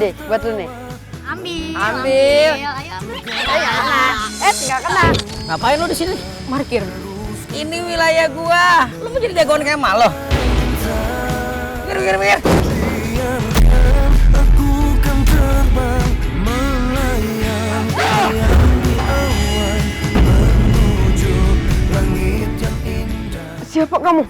Deh, buat lu nih. Ambil. Ambil. Ayo ambil. Nggak kena. Ngapain lu di sini? Markir. Ini wilayah gua. Lu mau jadi jagoan kayak Mal lo? Minggir. Siapa kamu?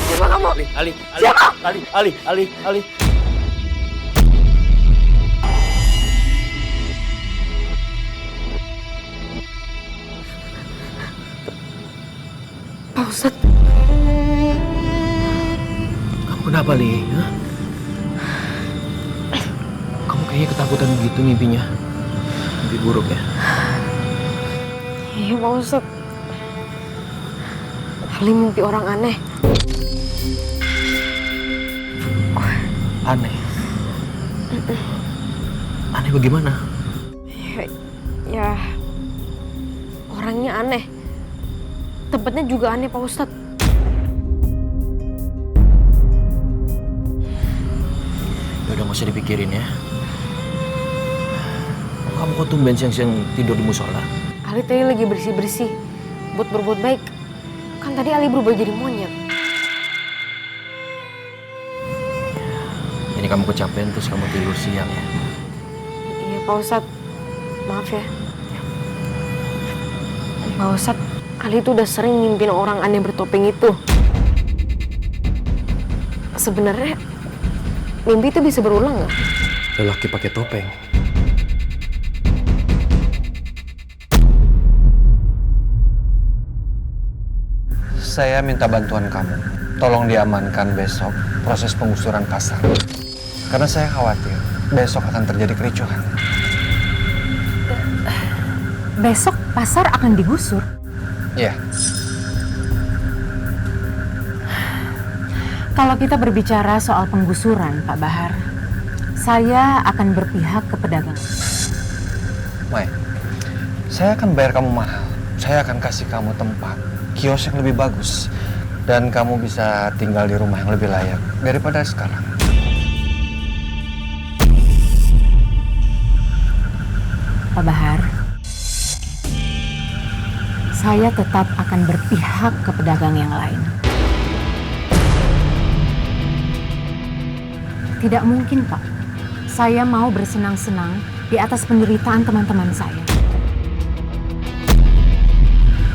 Siapa kamu? Ali. Siapa? Ali. Pak Ustadz. Kamu kenapa, Li? Hah? Kamu kayaknya ketakutan begitu mimpinya. Mimpi buruk ya? Iya Pak Ustadz. Ali mimpi orang aneh. Aneh? Aneh bagaimana? Ya, orangnya aneh. Tempatnya juga aneh Pak Ustadz. Ya udah, nggak usah dipikirin ya. Kamu kok tumben siang-siang tidur di musola? Ali tadi lagi bersih-bersih buat berbuat baik. Kan tadi Ali berubah jadi monyet. Ini kamu kecapean terus kamu tidur siang ya? Iya Pak Ustadz, maaf ya. Pak Ustadz, Ali tuh udah sering ngimpin orang aneh bertopeng itu. Sebenarnya mimpi itu bisa berulang nggak? Lelaki pakai topeng. Saya minta bantuan kamu. Tolong diamankan besok proses penggusuran pasar. Karena saya khawatir besok akan terjadi kericuhan. Besok pasar akan digusur. Iya. Kalau kita berbicara soal penggusuran, Pak Bahar, saya akan berpihak ke pedagang. Mai, saya akan bayar kamu mahal. Saya akan kasih kamu tempat, kios yang lebih bagus. Dan kamu bisa tinggal di rumah yang lebih layak daripada sekarang. Pak Bahar, saya tetap akan berpihak ke pedagang yang lain. Tidak mungkin, Pak. Saya mau bersenang-senang di atas penderitaan teman-teman saya.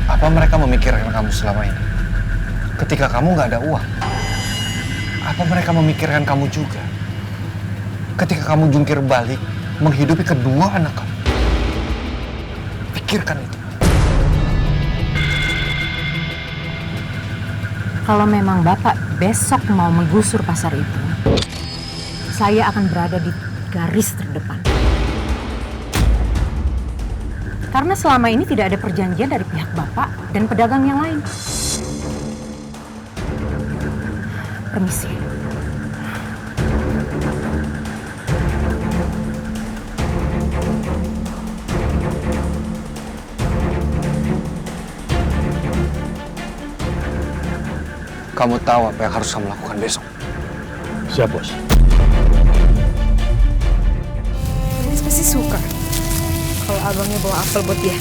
Apa mereka memikirkan kamu selama ini? Ketika kamu nggak ada uang, apa mereka memikirkan kamu juga? Ketika kamu jungkir balik, menghidupi kedua anak kamu. Pikirkan itu. Kalau memang Bapak besok mau menggusur pasar itu, saya akan berada di garis terdepan. Karena selama ini tidak ada perjanjian dari pihak Bapak dan pedagang yang lain. Permisi. Kamu tahu apa yang harus kamu lakukan besok? Siap, Bos. Dennis pasti suka kalau abangnya bawa apel buat dia.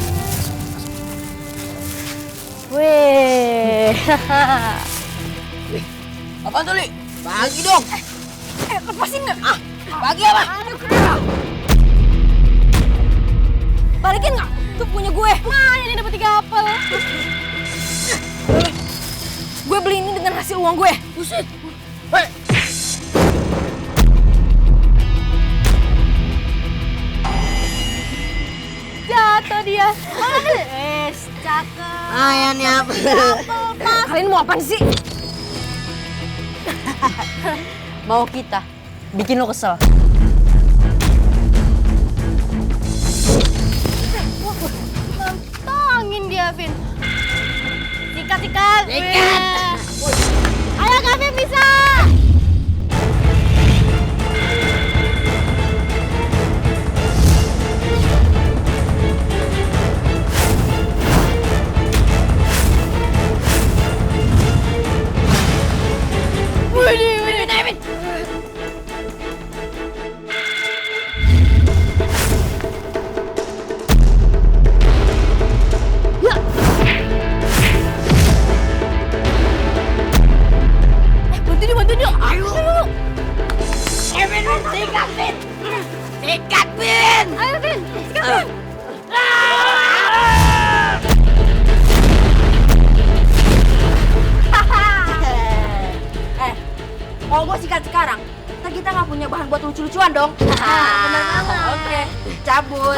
Weh, Apa tuh, Li? Bagi dong. lepasin nggak? Bagi apa? Balikin nggak? Tuh punya gue. Mana ini dapat 3 apel? Gue beli ini dengan hasil uang gue. Buset. Hei. Jatuh dia. Cakep. Ayahnya apa? Kalian mau apaan sih? Mau kita bikin lo kesel. Nantangin dia, Vin. Sikat. Sikat. Ayo Kami bisa! Wih, David! Bantuin yuk! Ayo! Vin! Sikat, Vin! Sikat, Vin! Ayo, Vin! Sikat, Vin! Kalau gue sikat sekarang, kita nggak punya bahan buat lucu-lucuan dong. Benar banget. Oke, cabut.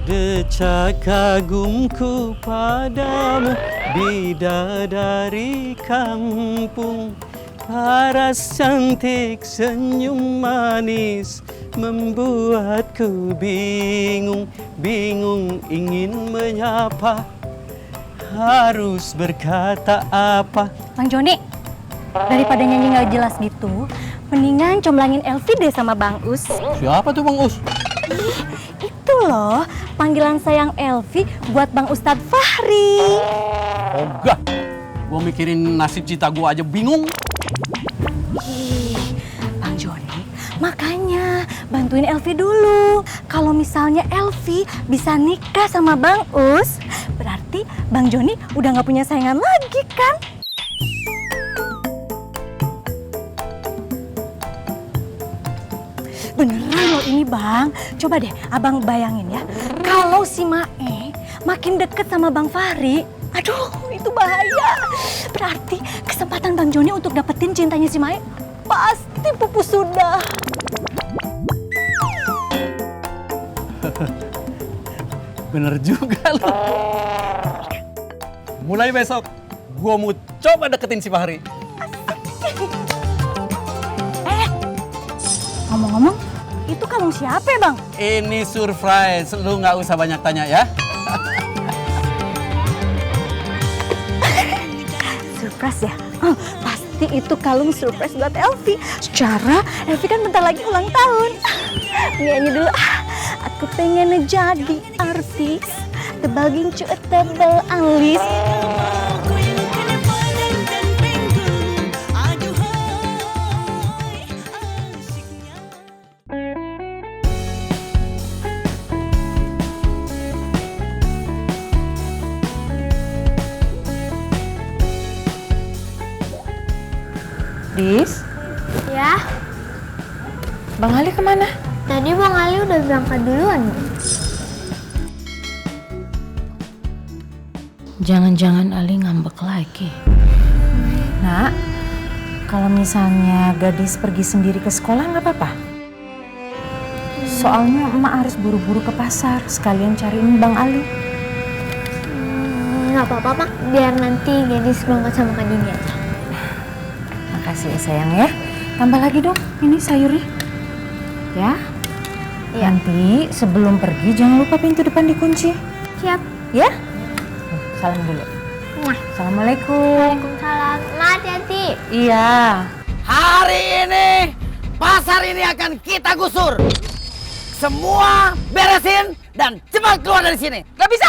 Decak kagumku padamu, bidadari kampung. Paras cantik senyum manis membuatku bingung. Bingung ingin menyapa, harus berkata apa. Bang Joni, daripada nyanyi nggak jelas gitu, mendingan comblangin Elvi deh sama Bang Us. Siapa tuh Bang Us? Itu loh, panggilan sayang Elvi buat Bang Ustadz Fahri. Ogah, gua mikirin nasib cita gua aja bingung. Bang Joni, makanya bantuin Elvi dulu. Kalau misalnya Elvi bisa nikah sama Bang Us, berarti Bang Joni udah nggak punya saingan lagi kan? Beneran loh ini Bang. Coba deh Abang bayangin ya. Kalau si Mae makin deket sama Bang Fahri, aduh itu bahaya. Berarti kesempatan Bang Joni untuk dapetin cintanya si Mae pasti pupus sudah. Bener juga loh. Mulai besok, gua mau coba deketin si Fahri. Ngomong-ngomong, itu kalung siapa ya Bang? Ini surprise, lu nggak usah banyak tanya ya. Surprise ya? Pasti itu kalung surprise buat Elvi. Secara Elvi kan bentar lagi ulang tahun. Nyanyi dulu. Aku pengen jadi artis, tebal gincu, tebal alis. Dis, Ya, Bang Ali kemana? tadi Bang Ali udah berangkat duluan. Jangan-jangan Ali ngambek lagi. Nak, kalau misalnya gadis pergi sendiri ke sekolah nggak apa-apa? Soalnya emak harus buru-buru ke pasar, sekalian cariin Bang Ali. Nggak apa-apa, Mak. Biar nanti gadis berangkat sama Kak Dini aja. Makasih ya sayang ya. Tambah lagi dong, ini sayurnya. Ya? Iya. Nanti sebelum pergi jangan lupa pintu depan dikunci. Siap. Ya? Salam dulu. Mwah. Assalamualaikum. Waalaikumsalam. Ma, hati-hati. Iya. Hari ini pasar ini akan kita gusur. Semua beresin dan cepat keluar dari sini. Gak bisa.